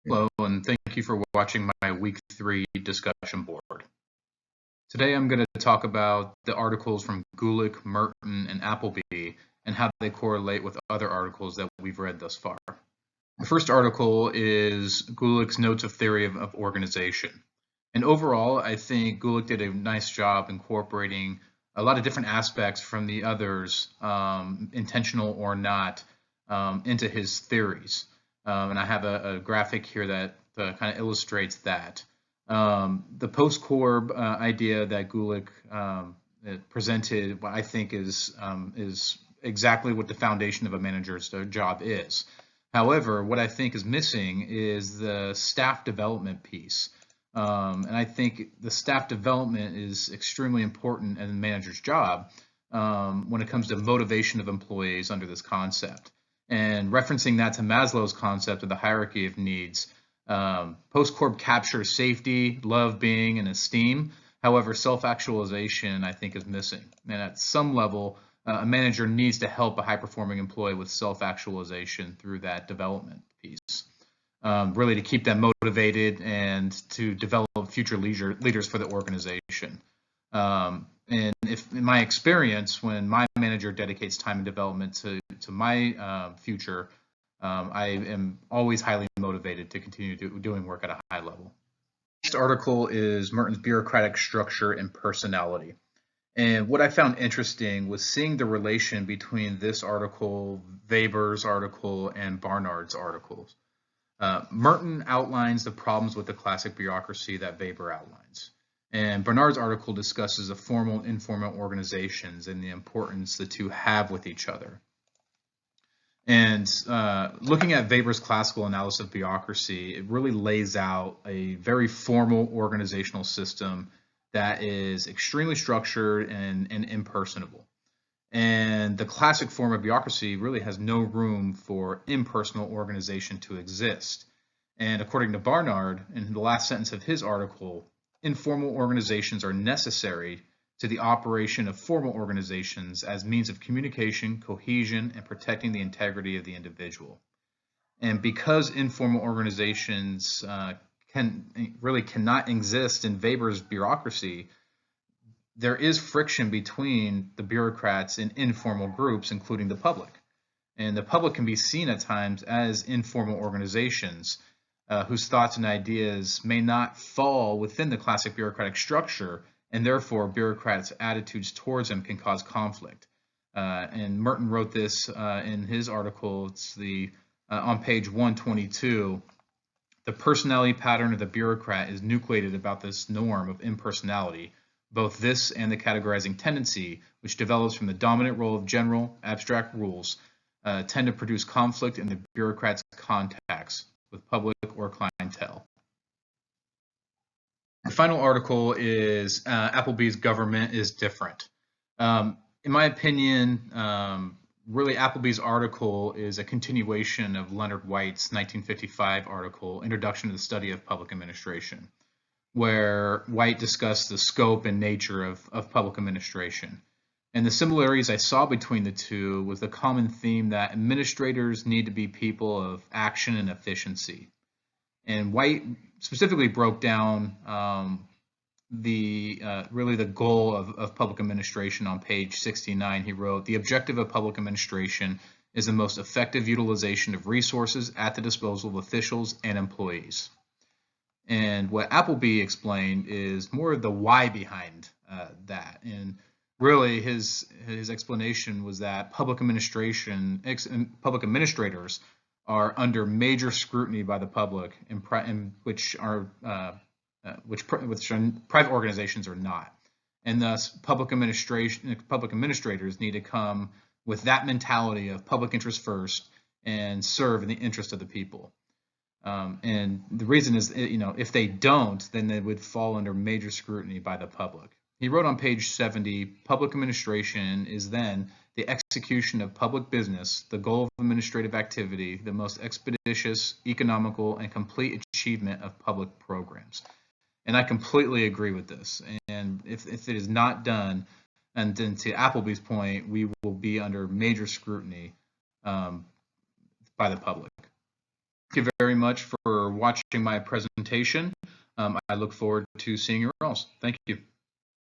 Hello, and thank you for watching my week 3 discussion board. Today I'm going to talk about the articles from Gulick, Merton, and Appleby and how they correlate with other articles that we've read thus far. The first article is Gulick's Notes of Theory of Organization. And overall, I think Gulick did a nice job incorporating a lot of different aspects from the others, intentional or not, into his theories. And I have a graphic here that kind of illustrates that. The post-Corb idea that Gulick presented, what I think is exactly what the foundation of a manager's job is. However, what I think is missing is the staff development piece. And I think the staff development is extremely important in a manager's job when it comes to motivation of employees under this concept. And referencing that to Maslow's concept of the hierarchy of needs, post-Corb captures safety, love, being, and esteem. However, self-actualization, I think, is missing. And at some level, a manager needs to help a high-performing employee with self-actualization through that development piece, really to keep them motivated and to develop future leaders for the organization. And if, in my experience, when my manager dedicates time and development to my future, I am always highly motivated to continue doing work at a high level. Next article is Merton's Bureaucratic Structure and Personality. And what I found interesting was seeing the relation between this article, Weber's article, and Barnard's articles. Merton outlines the problems with the classic bureaucracy that Weber outlines. And Barnard's article discusses the formal and informal organizations and the importance the two have with each other. And looking at Weber's classical analysis of bureaucracy, it really lays out a very formal organizational system that is extremely structured and impersonable. And the classic form of bureaucracy really has no room for impersonal organization to exist. And according to Barnard, in the last sentence of his article, informal organizations are necessary to the operation of formal organizations as means of communication, cohesion, and protecting the integrity of the individual. And because informal organizations cannot exist in Weber's bureaucracy, there is friction between the bureaucrats and informal groups, including the public. And the public can be seen at times as informal organizations whose thoughts and ideas may not fall within the classic bureaucratic structure, and therefore bureaucrats' attitudes towards them can cause conflict. And Merton wrote this in his article. It's on page 122. The personality pattern of the bureaucrat is nucleated about this norm of impersonality, both this and the categorizing tendency, which develops from the dominant role of general, abstract rules, tend to produce conflict in the bureaucrat's contacts with public or clientele. The final article is Appleby's Government is Different. In my opinion, really Appleby's article is a continuation of Leonard White's 1955 article, Introduction to the Study of Public Administration, where White discussed the scope and nature of public administration. And the similarities I saw between the two was the common theme that administrators need to be people of action and efficiency. And White specifically broke down really the goal of public administration on page 69. He wrote, "The objective of public administration is the most effective utilization of resources at the disposal of officials and employees." And what Appleby explained is more of the why behind that. And really his explanation was that public administrators are under major scrutiny by the public, which private organizations are not. And thus public administrators need to come with that mentality of public interest first and serve in the interest of the people. And the reason is, if they don't, then they would fall under major scrutiny by the public. He wrote on page 70, public administration is then the execution of public business, the goal of administrative activity, the most expeditious, economical, and complete achievement of public programs. And I completely agree with this. And if it is not done, and then to Appleby's point, we will be under major scrutiny by the public. you very much for watching my presentation. I look forward to seeing your roles. Thank you.